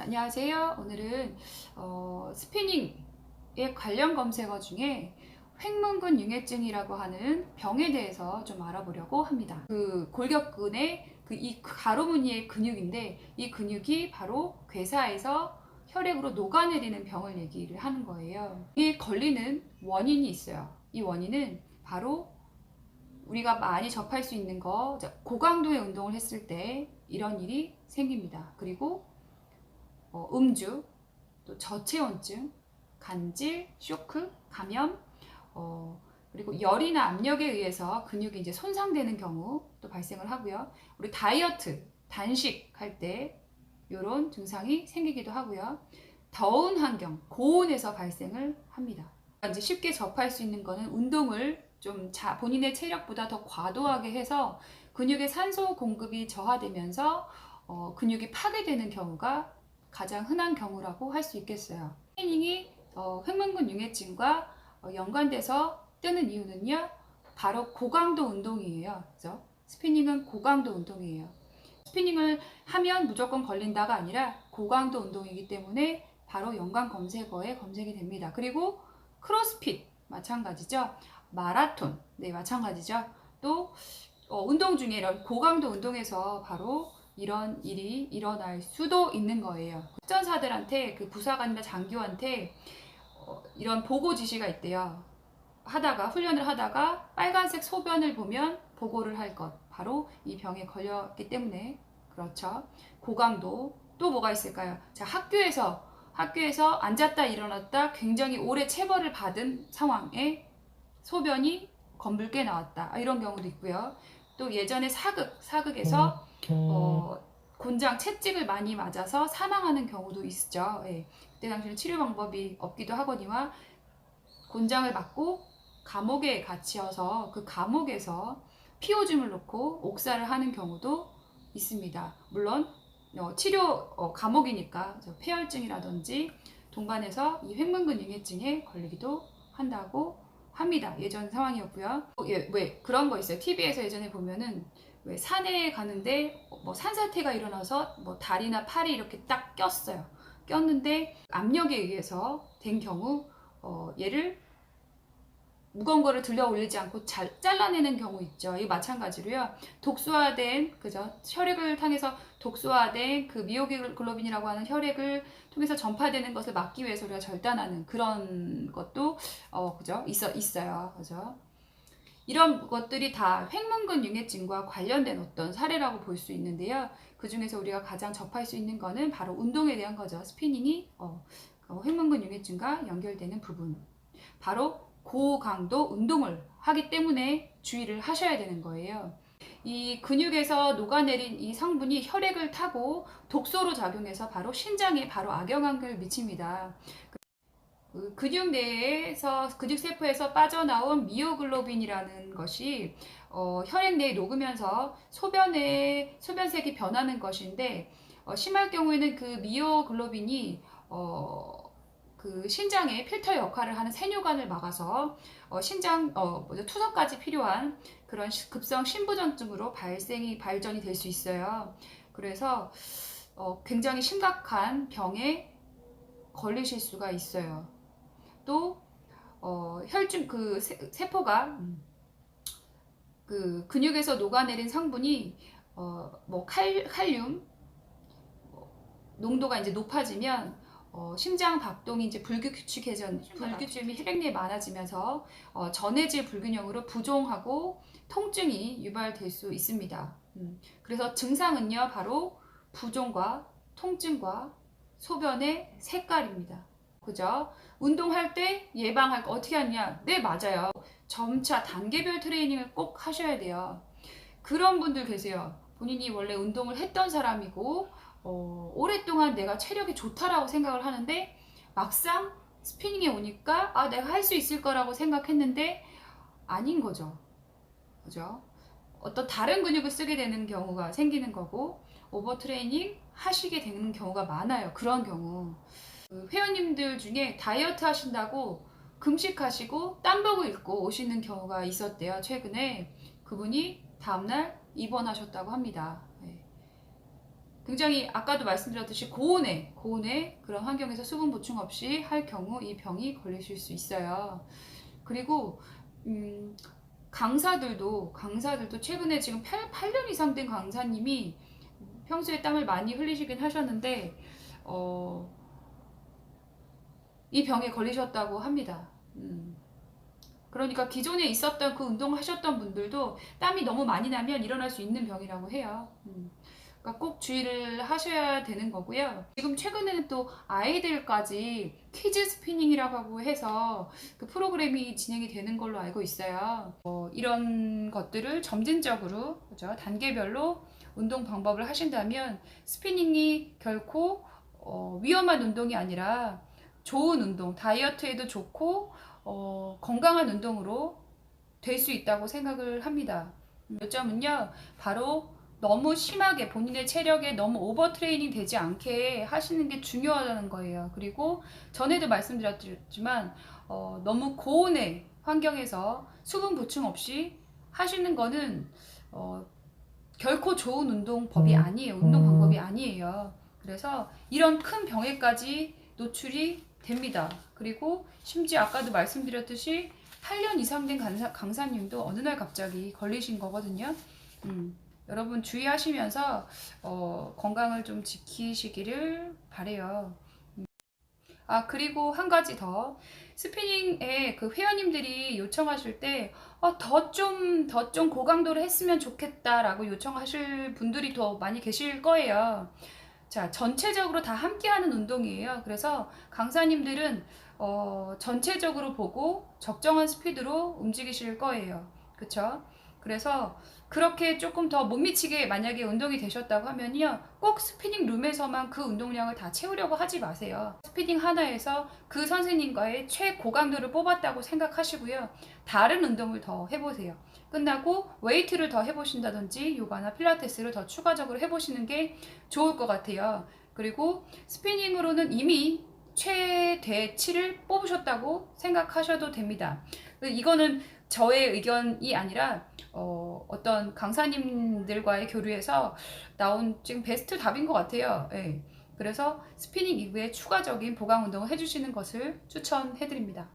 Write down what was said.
안녕하세요. 오늘은 스피닝의 관련 검색어 중에 횡문근 융해증이라고 하는 병에 대해서 좀 알아보려고 합니다. 그 골격근의 이 가로무늬의 근육인데, 이 근육이 바로 괴사에서 혈액으로 녹아내리는 병을 얘기를 하는 거예요. 이에 걸리는 원인이 있어요. 이 원인은 바로 우리가 많이 접할 수 있는 거, 고강도의 운동을 했을 때 이런 일이 생깁니다. 그리고 음주, 또 저체온증, 간질, 쇼크, 감염, 그리고 열이나 압력에 의해서 근육이 이제 손상되는 경우 또 발생을 하고요. 우리 다이어트, 단식할 때 이런 증상이 생기기도 하고요. 더운 환경, 고온에서 발생을 합니다. 이제 쉽게 접할 수 있는 거는 운동을 좀 본인의 체력보다 더 과도하게 해서 근육의 산소 공급이 저하되면서 근육이 파괴되는 경우가 가장 흔한 경우라고 할 수 있겠어요. 트레이닝이 횡문근 융해증과 연관돼서 뜨는 이유는요, 바로 고강도 운동이에요. 그죠? 스피닝은 고강도 운동이에요. 스피닝을 하면 무조건 걸린다가 아니라 고강도 운동이기 때문에 바로 연관 검색어에 검색이 됩니다. 그리고 크로스핏 마찬가지죠. 마라톤, 네, 마찬가지죠. 또 운동 중에 이런 고강도 운동에서 바로 이런 일이 일어날 수도 있는 거예요. 훈련사들한테, 그 부사관이나 장교한테 이런 보고 지시가 있대요. 훈련을 하다가 빨간색 소변을 보면 보고를 할 것. 바로 이 병에 걸렸기 때문에. 그렇죠. 고강도. 또 뭐가 있을까요? 자, 학교에서 앉았다 일어났다 굉장히 오래 체벌을 받은 상황에 소변이 검붉게 나왔다. 이런 경우도 있고요. 또 예전에 사극에서 곤장 채찍을 많이 맞아서 사망하는 경우도 있죠. 예. 그때 당시에는 치료 방법이 없기도 하거니와 곤장을 맞고 감옥에 갇혀서 그 감옥에서 피오줌을 놓고 옥살을 하는 경우도 있습니다. 물론 감옥이니까 폐혈증이라든지 동반해서 이 횡문근 융해증에 걸리기도 한다고 합니다. 예전 상황이었고요. 왜 그런 거 있어요. TV에서 예전에 보면은 왜 산에 가는데 산사태가 일어나서 다리나 팔이 이렇게 딱 꼈는데 압력에 의해서 된 경우 얘를 무거운 거를 들려 올리지 않고 잘라내는 경우 있죠. 이 마찬가지로요. 독소화된, 그죠? 혈액을 통해서 독소화된 그 미오글로빈이라고 하는 혈액을 통해서 전파되는 것을 막기 위해서 우리가 절단하는 그런 것도, 그죠? 있어요. 그죠? 이런 것들이 다 횡문근 융해증과 관련된 어떤 사례라고 볼 수 있는데요. 그 중에서 우리가 가장 접할 수 있는 거는 바로 운동에 대한 거죠. 스피닝이 횡문근 융해증과 연결되는 부분. 바로 고강도 운동을 하기 때문에 주의를 하셔야 되는 거예요. 이 근육에서 녹아내린 이 성분이 혈액을 타고 독소로 작용해서 바로 신장에 바로 악영향을 미칩니다. 근육 내에서, 근육세포에서 빠져나온 미오글로빈이라는 것이 혈액 내에 녹으면서 소변색이 변하는 것인데, 심할 경우에는 그 미오글로빈이 그 신장의 필터 역할을 하는 세뇨관을 막아서 투석까지 필요한 그런 급성 신부전증으로 발전이 될 수 있어요. 그래서 굉장히 심각한 병에 걸리실 수가 있어요. 또 혈중 그 세포가 그 근육에서 녹아내린 성분이 칼륨 농도가 이제 높아지면 심장 박동이 이제 불규칙이 혈액 내에 많아지면서 전해질 불균형으로 부종하고 통증이 유발될 수 있습니다. 그래서 증상은요, 바로 부종과 통증과 소변의 색깔입니다. 그죠? 운동할 때 예방할 거 어떻게 하냐? 네, 맞아요. 점차 단계별 트레이닝을 꼭 하셔야 돼요. 그런 분들 계세요. 본인이 원래 운동을 했던 사람이고 오랫동안 내가 체력이 좋다라고 생각을 하는데 막상 스피닝에 오니까 내가 할 수 있을 거라고 생각했는데 아닌 거죠. 그죠? 어떤 다른 근육을 쓰게 되는 경우가 생기는 거고 오버트레이닝 하시게 되는 경우가 많아요. 그런 경우. 그 회원님들 중에 다이어트 하신다고 금식하시고 땀복을 입고 오시는 경우가 있었대요. 최근에 그분이 다음날 입원하셨다고 합니다. 네. 굉장히 아까도 말씀드렸듯이 고온의 그런 환경에서 수분 보충 없이 할 경우 이 병이 걸리실 수 있어요. 그리고 강사들도 최근에 지금 8년 이상 된 강사님이 평소에 땀을 많이 흘리시긴 하셨는데 이 병에 걸리셨다고 합니다. 그러니까 기존에 있었던 그 운동을 하셨던 분들도 땀이 너무 많이 나면 일어날 수 있는 병이라고 해요. 그러니까 꼭 주의를 하셔야 되는 거고요. 지금 최근에는 또 아이들까지 키즈 스피닝이라고 해서 그 프로그램이 진행이 되는 걸로 알고 있어요. 이런 것들을 점진적으로, 그죠? 단계별로 운동 방법을 하신다면 스피닝이 결코 위험한 운동이 아니라 좋은 운동, 다이어트에도 좋고 건강한 운동으로 될 수 있다고 생각을 합니다. 요점은요, 바로 너무 심하게 본인의 체력에 너무 오버 트레이닝 되지 않게 하시는 게 중요하다는 거예요. 그리고 전에도 말씀드렸지만 너무 고온의 환경에서 수분 보충 없이 하시는 거는 결코 좋은 운동법이 아니에요. 운동 방법이 아니에요. 그래서 이런 큰 병에까지 노출이 됩니다. 그리고 심지어 아까도 말씀드렸듯이 8년 이상 된 강사님도 어느 날 갑자기 걸리신 거거든요. 여러분 주의하시면서 건강을 좀 지키시기를 바래요. 그리고 한 가지 더, 스피닝에 그 회원님들이 요청하실 때 더 좀 고강도로 했으면 좋겠다라고 요청하실 분들이 더 많이 계실 거예요. 자, 전체적으로 다 함께하는 운동이에요. 그래서 강사님들은 전체적으로 보고 적정한 스피드로 움직이실 거예요. 그쵸? 그래서 그렇게 조금 더 못 미치게 만약에 운동이 되셨다고 하면요, 꼭 스피닝 룸에서만 그 운동량을 다 채우려고 하지 마세요. 스피닝 하나에서 그 선생님과의 최고강도를 뽑았다고 생각하시고요, 다른 운동을 더 해보세요. 끝나고 웨이트를 더 해보신다든지 요가나 필라테스를 더 추가적으로 해보시는 게 좋을 것 같아요. 그리고 스피닝으로는 이미 최대치를 뽑으셨다고 생각하셔도 됩니다. 이거는 저의 의견이 아니라 어떤 강사님들과의 교류에서 나온 지금 베스트 답인 것 같아요. 예. 그래서 스피닝 이후에 추가적인 보강 운동을 해주시는 것을 추천해드립니다.